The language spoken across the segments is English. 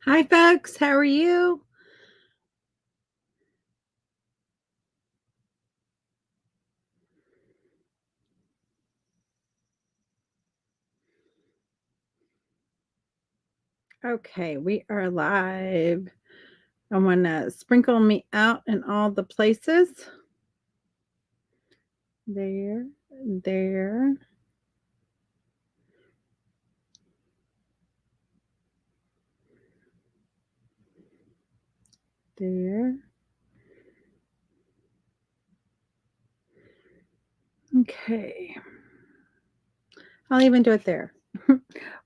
Hi, folks. How are you? Okay, we are live. I want to sprinkle me out in all the places. There, there, there. Okay. I'll even do it there.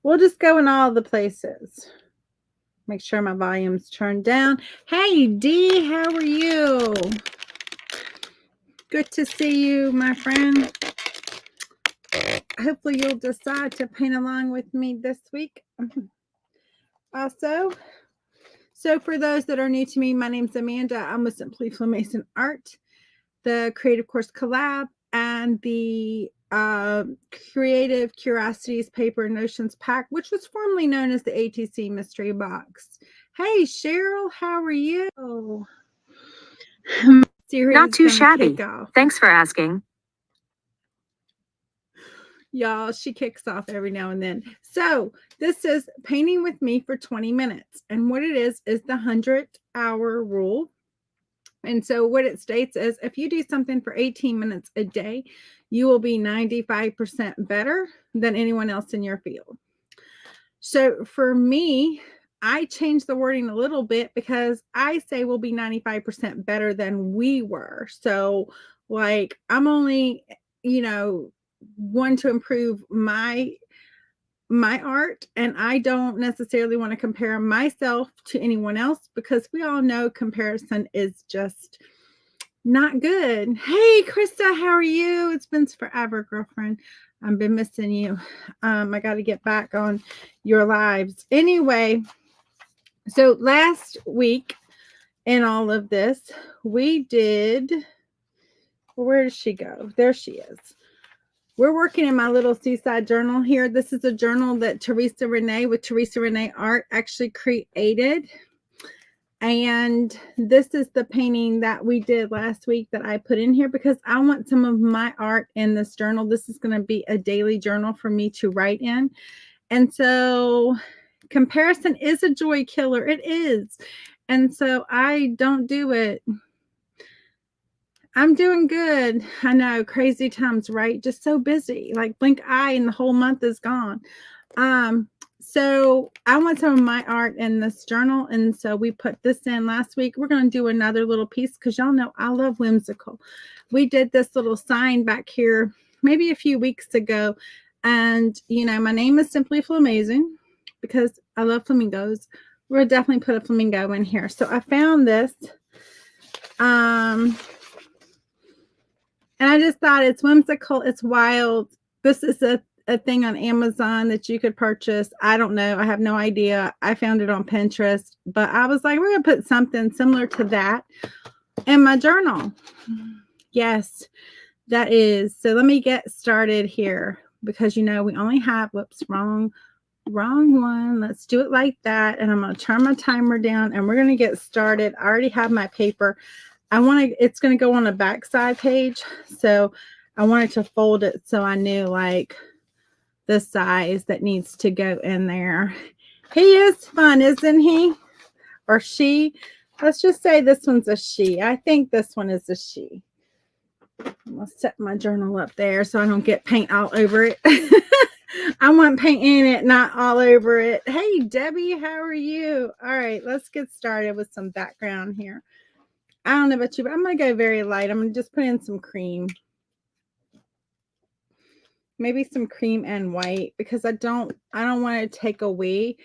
We'll just go in all the places. Make sure my volume's turned down. Hey, Dee, how are you? Good to see you, my friend. Hopefully you'll decide to paint along with me this week. Also, so for those that are new to me, my name's Amanda. I'm with Simply Flamazing Art, the Creative Course Collab, and the Creative Curiosities Paper Notions Pack, which was formerly known as the ATC Mystery Box. Hey, Cheryl, how are you? Not too shabby. Thanks for asking. Y'all, she kicks off every now and then. So this is painting with me for 20 minutes. And what it is the 100-hour rule. And so what it states is if you do something for 18 minutes a day, you will be 95% better than anyone else in your field. So for me, I changed the wording a little bit because I say we'll be 95% better than we were. So like I'm only, want to improve my art, and I don't necessarily want to compare myself to anyone else because we all know comparison is just not good. Hey, Krista, how are you? It's been forever, girlfriend. I've been missing you. I got to get back on your lives. Anyway, so last week in all of this, we did, where did she go? There she is. We're working in my little seaside journal here. This is a journal that Teresa Renee with Teresa Renee Art actually created. And this is the painting that we did last week that I put in here because I want some of my art in this journal. This is going to be a daily journal for me to write in. And so comparison is a joy killer. It is. And so I don't do it. I'm doing good. I know, crazy times, right? Just so busy. Like blink eye and the whole month is gone. So I want some of my art in this journal, and so we put this in last week. We're going to do another little piece because y'all know I love whimsical. We did this little sign back here maybe a few weeks ago, and my name is Simply Flamazing because I love flamingos. We'll definitely put a flamingo in here. So I found this. And I just thought it's whimsical. It's wild. This is a thing on Amazon that you could purchase. I don't know. I have no idea. I found it on Pinterest. But I was like, we're going to put something similar to that in my journal. Yes, that is. So let me get started here because, we only have, whoops, wrong one. Let's do it like that. And I'm going to turn my timer down and we're going to get started. I already have my paper. It's going to go on a backside page. So I wanted to fold it so I knew like the size that needs to go in there. He is fun, isn't he? Or she? Let's just say this one's a she. I think this one is a she. I'm going to set my journal up there so I don't get paint all over it. I want paint in it, not all over it. Hey, Debbie, how are you? All right, let's get started with some background here. I don't know about you, but I'm going to go very light. I'm going to just put in some cream. Maybe some cream and white because I don't want to take away.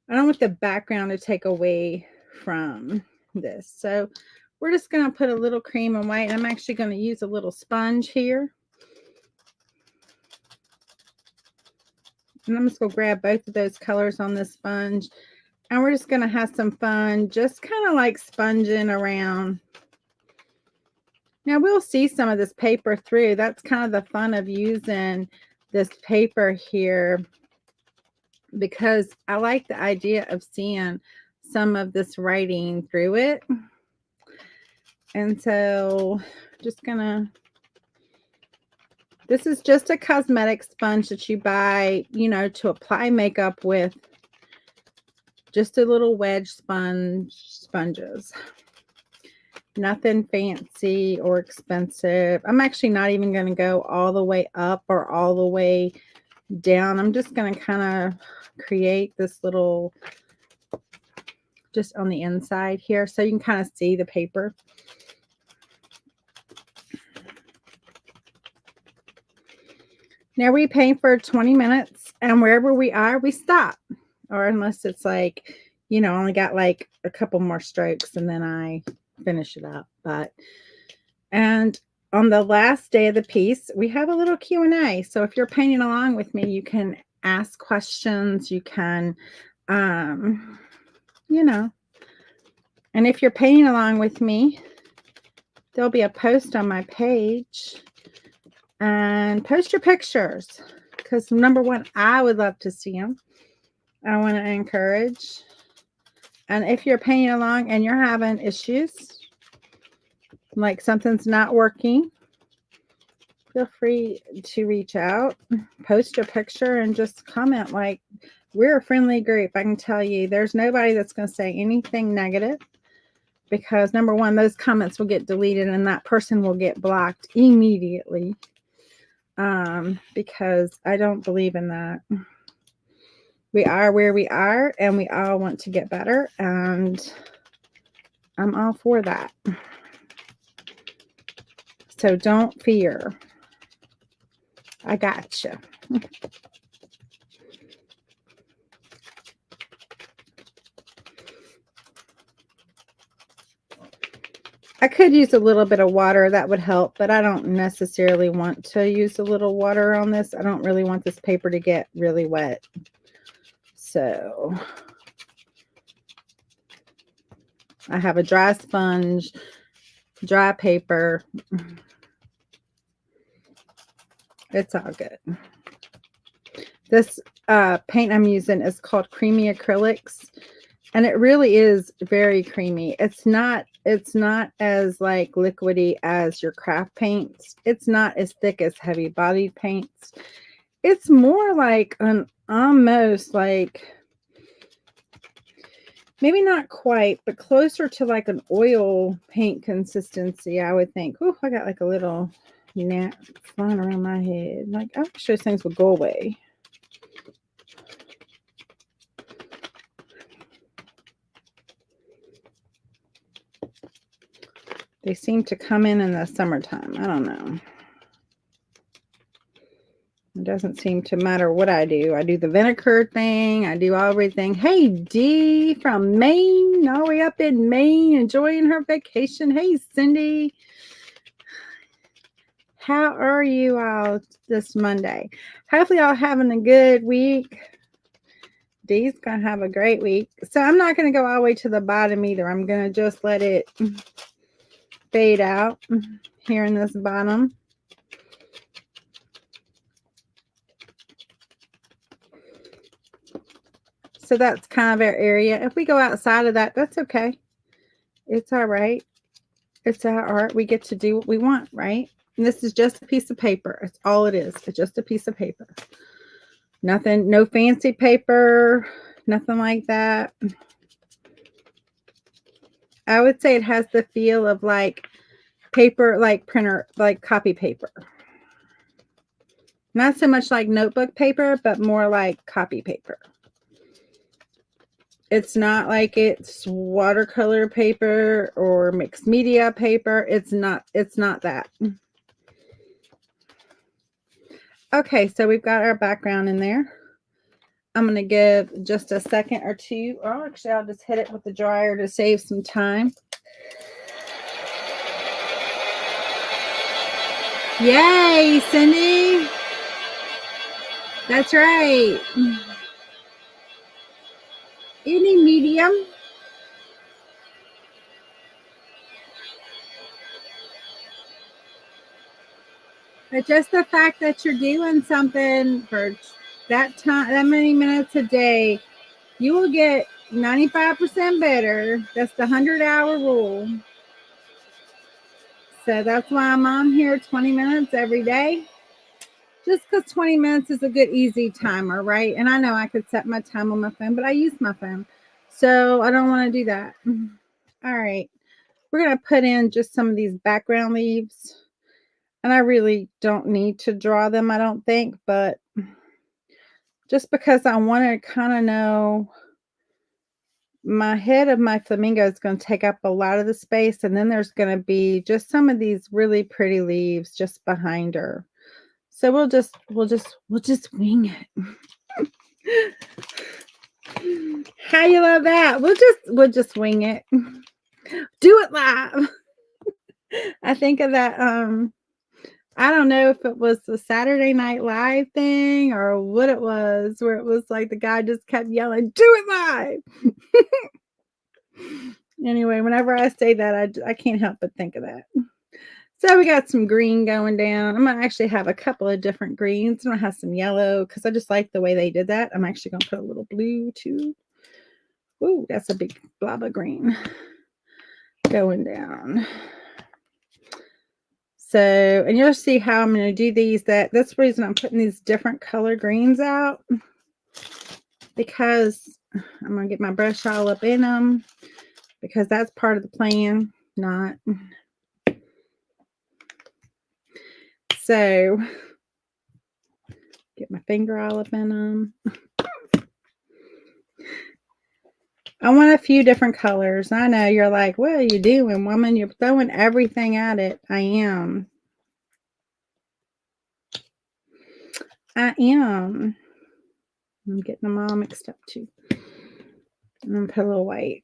I don't want the background to take away from this. So we're just going to put a little cream and white. I'm actually going to use a little sponge here. And I'm just going to grab both of those colors on this sponge. And we're just going to have some fun, just kind of like sponging around. Now we'll see some of this paper through. That's kind of the fun of using this paper here because I like the idea of seeing some of this writing through it. And so just gonna, this is just a cosmetic sponge that you buy, you know, to apply makeup with. Just a little wedge sponges. Nothing fancy or expensive. I'm actually not even going to go all the way up or all the way down. I'm just going to kind of create this little, just on the inside here, so you can kind of see the paper. Now we paint for 20 minutes, and wherever we are, we stop. Or unless it's like, you know, only got like a couple more strokes and then I finish it up. And on the last day of the piece, we have a little Q&A. So if you're painting along with me, you can ask questions. You can, you know, and if you're painting along with me, there'll be a post on my page, and post your pictures, because number one, I would love to see them. I want to encourage. And if you're painting along and you're having issues, like something's not working, feel free to reach out, post your picture, and just comment. Like, we're a friendly group. I can tell you there's nobody that's going to say anything negative, because number one, those comments will get deleted and that person will get blocked immediately, because I don't believe in that. We are where we are, and we all want to get better, and I'm all for that. So don't fear. I gotcha. I could use a little bit of water. That would help, but I don't necessarily want to use a little water on this. I don't really want this paper to get really wet. So I have a dry sponge, dry paper. It's all good. This paint I'm using is called Creamy Acrylics, and it really is very creamy. It's not as like liquidy as your craft paints. It's not as thick as heavy bodied paints. It's more like an almost like, maybe not quite, but closer to like an oil paint consistency, I would think. Oh, I got like a little gnat flying around my head. Like, I wish those things would go away. They seem to come in the summertime. I don't know. It doesn't seem to matter what I do. I do the vinegar thing. I do everything. Hey, Dee from Maine, all the way up in Maine, enjoying her vacation. Hey, Cindy. How are you all this Monday? Hopefully y'all having a good week. Dee's going to have a great week. So I'm not going to go all the way to the bottom either. I'm going to just let it fade out here in this bottom. So that's kind of our area. If we go outside of that, that's okay. It's all right. It's our art. We get to do what we want, right? And this is just a piece of paper. It's all it is. It's just a piece of paper. Nothing, no fancy paper, nothing like that. I would say it has the feel of like paper, like printer, like copy paper. Not so much like notebook paper, but more like copy paper. It's not like it's watercolor paper or mixed media paper. It's not that. Okay, so we've got our background in there. I'm going to give just a second or two. Or actually, I'll just hit it with the dryer to save some time. Yay, Cindy. That's right. Any medium. But just the fact that you're doing something for that time, that many minutes a day, you will get 95% better. That's the 100-hour rule. So that's why I'm on here 20 minutes every day. Just because 20 minutes is a good, easy timer, right? And I know I could set my time on my phone, but I use my phone. So I don't want to do that. All right. We're going to put in just some of these background leaves. And I really don't need to draw them, I don't think. But just because I want to kind of know, my head of my flamingo is going to take up a lot of the space. And then there's going to be just some of these really pretty leaves just behind her. So we'll just wing it. How you love that? We'll just wing it. Do it live. I think of that. I don't know if it was the Saturday Night Live thing or what it was, where it was like the guy just kept yelling, "Do it live." Anyway, whenever I say that, I can't help but think of that. So we got some green going down. I'm going to actually have a couple of different greens. I'm going to have some yellow because I just like the way they did that. I'm actually going to put a little blue too. Ooh, that's a big blob of green going down. So, and you'll see how I'm going to do these. That's the reason I'm putting these different color greens out, because I'm going to get my brush all up in them, because that's part of the plan, not. So, get my finger all up in them. I want a few different colors. I know you're like, what are you doing, woman? You're throwing everything at it. I am. I'm getting them all mixed up too. I'm going to put a little white.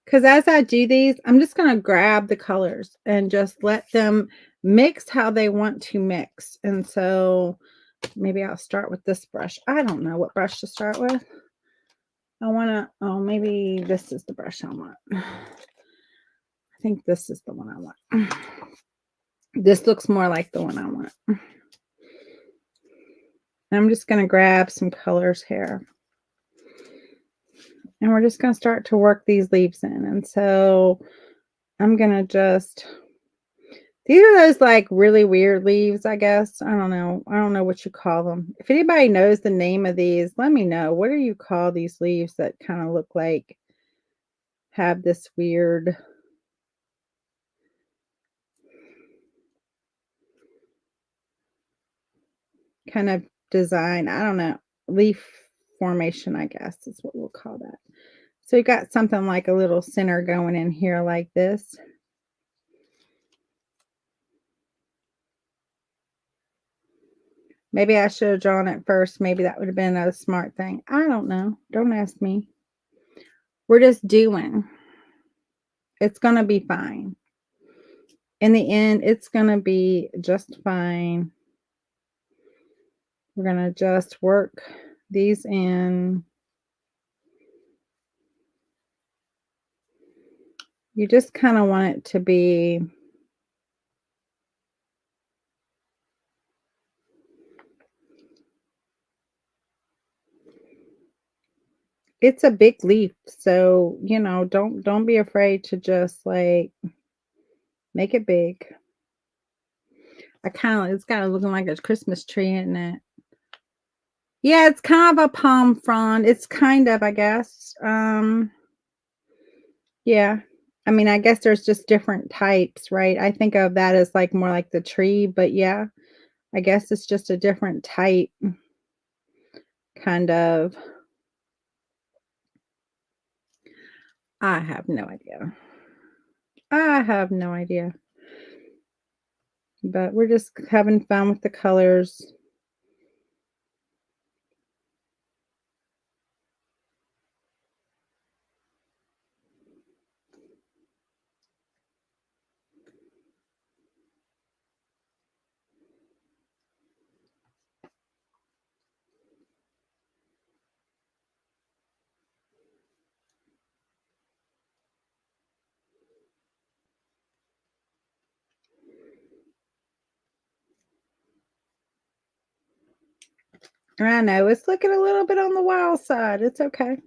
Because as I do these, I'm just going to grab the colors and just let them mix how they want to mix. And so maybe I'll start with this brush. I don't know what brush to start with. I want to, oh, maybe this is the brush I want. I think this is the one I want. This looks more like the one I want. I'm just going to grab some colors here. And we're just going to start to work these leaves in. And so I'm going to just, these are those like really weird leaves, I guess. I don't know. I don't know what you call them. If anybody knows the name of these, let me know. What do you call these leaves that kind of look like, have this weird kind of design? I don't know. Leaf formation, I guess is what we'll call that. So you got something like a little center going in here like this. Maybe I should have drawn it first. Maybe that would have been a smart thing. I don't know. Don't ask me. We're just doing. It's going to be fine. In the end, it's going to be just fine. We're going to just work these in. You just kind of want it to be it's a big leaf, so you know, don't be afraid to just like make it big. It's kind of looking like a Christmas tree, isn't it? Yeah, it's kind of a palm frond. It's kind of, I guess. Yeah. I mean, I guess there's just different types, right? I think of that as like more like the tree, but yeah, I guess it's just a different type kind of. I have no idea. I have no idea. But we're just having fun with the colors. I know it's looking a little bit on the wild side. It's okay.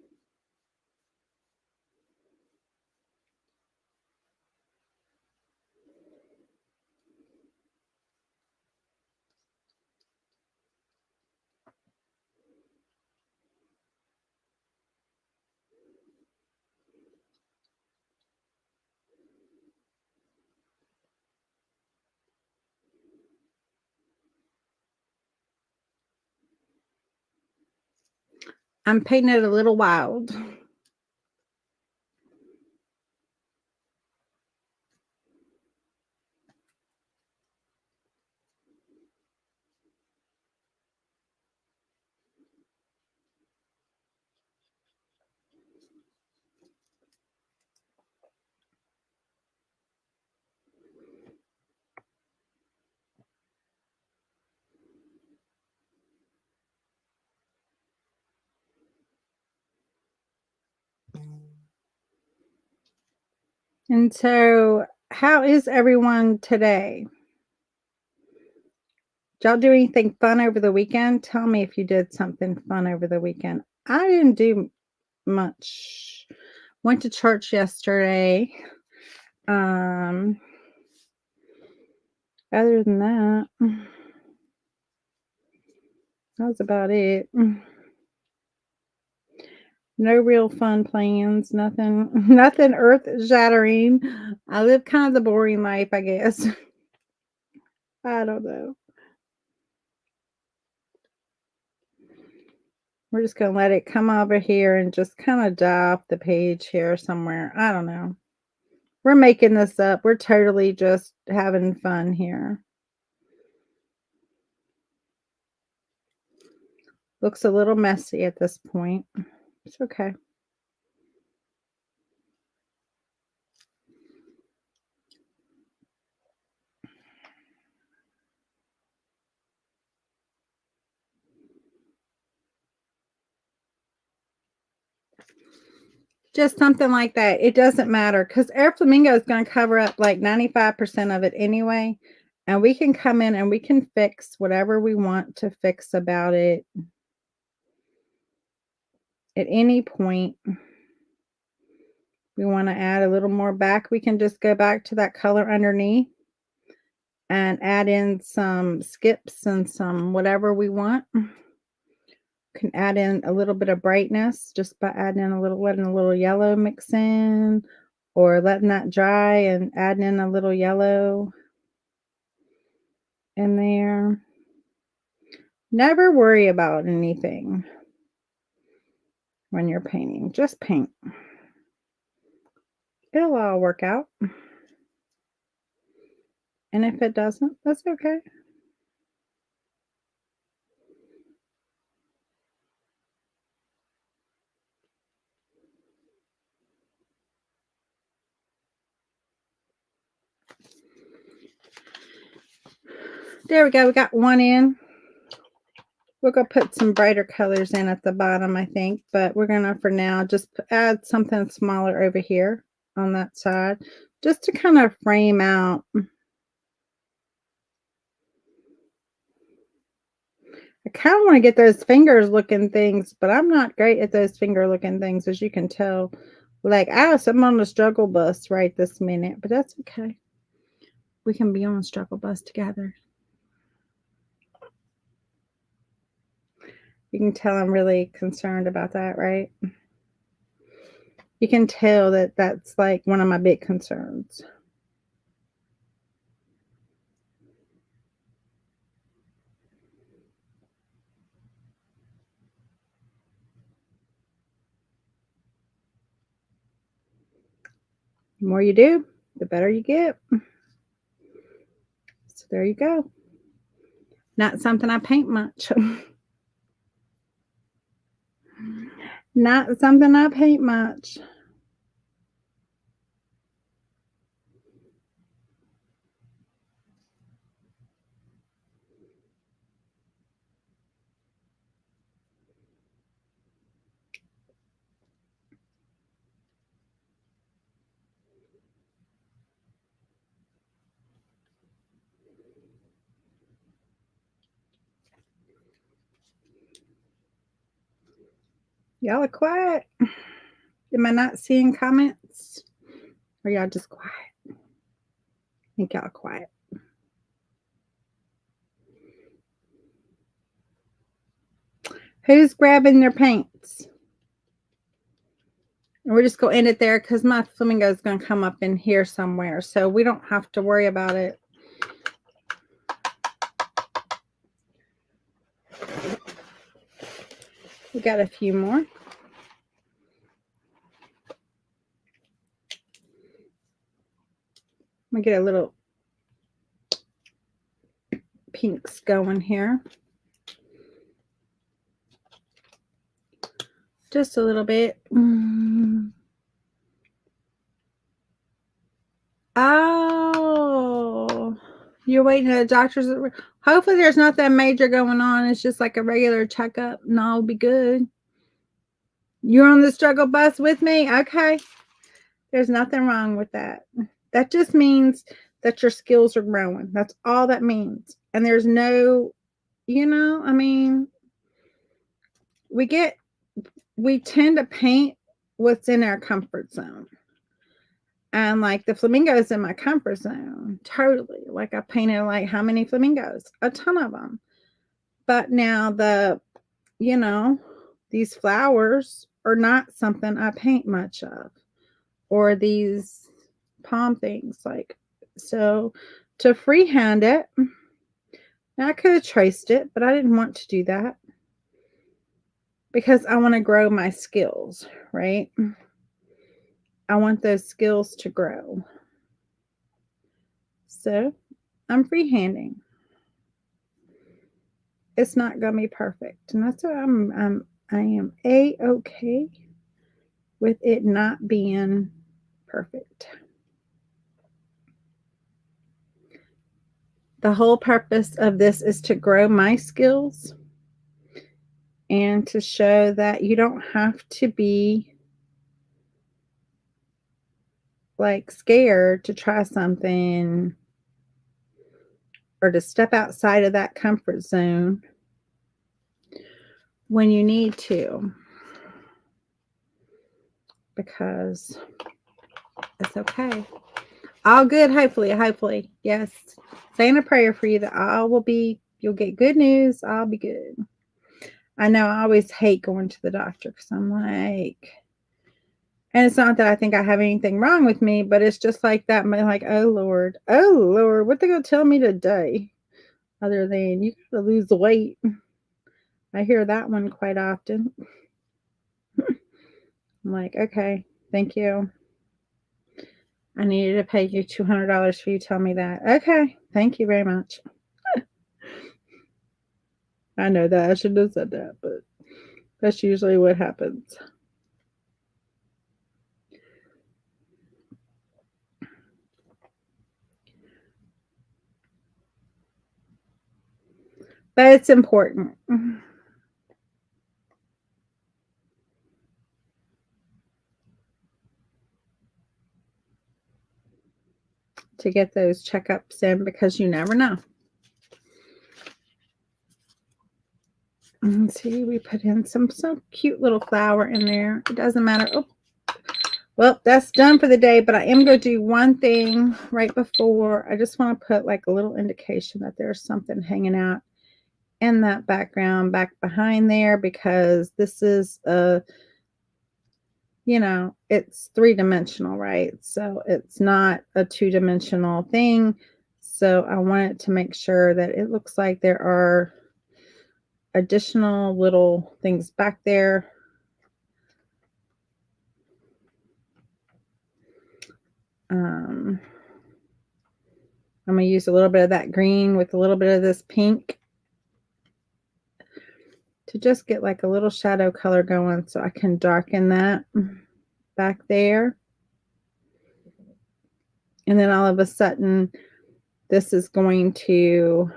I'm painting it a little wild. And so, how is everyone today? Did y'all do anything fun over the weekend? Tell me if you did something fun over the weekend. I didn't do much. Went to church yesterday. Other than that, that was about it. No real fun plans, nothing nothing earth-shattering. I live kind of the boring life, I guess. I don't know. We're just gonna let it come over here and just kind of die off the page here somewhere. I don't know. We're making this up. We're totally just having fun here. Looks a little messy at this point. It's okay. Just something like that. It doesn't matter because Air Flamingo is going to cover up like 95% of it anyway. And we can come in and we can fix whatever we want to fix about it at any point. We want to add a little more back. We can just go back to that color underneath and add in some skips and some whatever we want. Can add in a little bit of brightness just by adding in letting a little yellow mix in, or letting that dry and adding in a little yellow in there. Never worry about anything when you're painting. Just paint. It'll all work out. And if it doesn't, that's okay. There we go. We got one in. We're going to put some brighter colors in at the bottom, I think. But we're going to, for now, just add something smaller over here on that side. Just to kind of frame out. I kind of want to get those fingers looking things, but I'm not great at those finger looking things, as you can tell. Like, I'm on the struggle bus right this minute, but that's okay. We can be on a struggle bus together. You can tell I'm really concerned about that, right? You can tell that that's like one of my big concerns. The more you do, the better you get. So there you go. Not something I paint much. Not something I paint much. Y'all are quiet. Am I not seeing comments? Or y'all just quiet? I think y'all are quiet. Who's grabbing their paints? And we're just going to end it there because my flamingo is going to come up in here somewhere. So we don't have to worry about it. We got a few more. I'm going to get a little pinks going here. Just a little bit. Oh, you're waiting at a doctor's. Hopefully there's nothing major going on. It's just like a regular checkup and I'll be good. You're on the struggle bus with me? Okay. There's nothing wrong with that. That just means that your skills are growing. That's all that means. And there's no, I mean, we tend to paint what's in our comfort zone. And like the flamingos in my comfort zone, totally. Like I painted like how many flamingos? A ton of them. But now these flowers are not something I paint much of. Or these palm things. So to freehand it, now I could have traced it, but I didn't want to do that. Because I want to grow my skills, right? I want those skills to grow. So I'm freehanding. It's not going to be perfect. And that's why I am A-okay with it not being perfect. The whole purpose of this is to grow my skills and to show that you don't have to be like scared to try something or to step outside of that comfort zone when you need to, because it's okay. All good, hopefully. Yes. Saying a prayer for you that you'll get good news. I'll be good. I know I always hate going to the doctor because I'm like, and it's not that I think I have anything wrong with me, but it's just like that. I'm like, oh Lord, what they gonna tell me today? Other than you gotta lose the weight. I hear that one quite often. I'm like, okay, thank you. I needed to pay you $200 for you to tell me that. Okay, thank you very much. I know that I shouldn't have said that, but that's usually what happens. But it's important. To get those checkups in because you never know. And see, we put in some cute little flower in there. It doesn't matter. Oh, well, that's done for the day, but I am going to do one thing right before. I just want to put like a little indication that there's something hanging out in that background back behind there, because this is it's three-dimensional, right? So it's not a two-dimensional thing. So I wanted to make sure that it looks like there are additional little things back there. I'm going to use a little bit of that green with a little bit of this pink to just get like a little shadow color going so I can darken that back there. And then all of a sudden, this is going to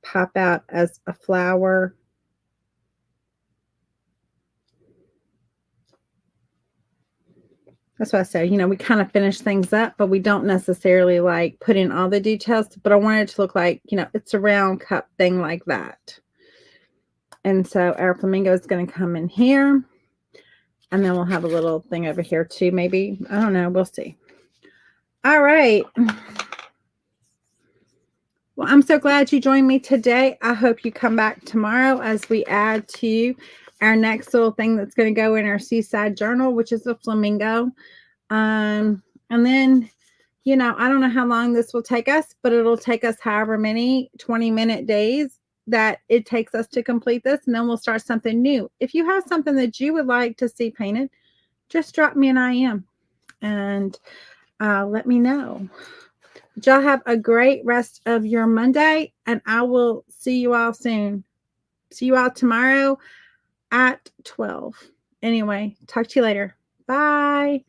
pop out as a flower. That's why I say, we kind of finish things up, but we don't necessarily like put in all the details. But I want it to look like, it's a round cup thing like that. And so our flamingo is going to come in here. And then we'll have a little thing over here too, maybe. I don't know. We'll see. All right. Well, I'm so glad you joined me today. I hope you come back tomorrow as we add to our next little thing that's going to go in our seaside journal, which is a flamingo. And then, you know, I don't know how long this will take us, but it'll take us however many 20-minute days that it takes us to complete this. And then we'll start something new. If you have something that you would like to see painted, just drop me an IM and let me know. Y'all have a great rest of your Monday, and I will see you all soon. See you all tomorrow at 12. Anyway, talk to you later. Bye.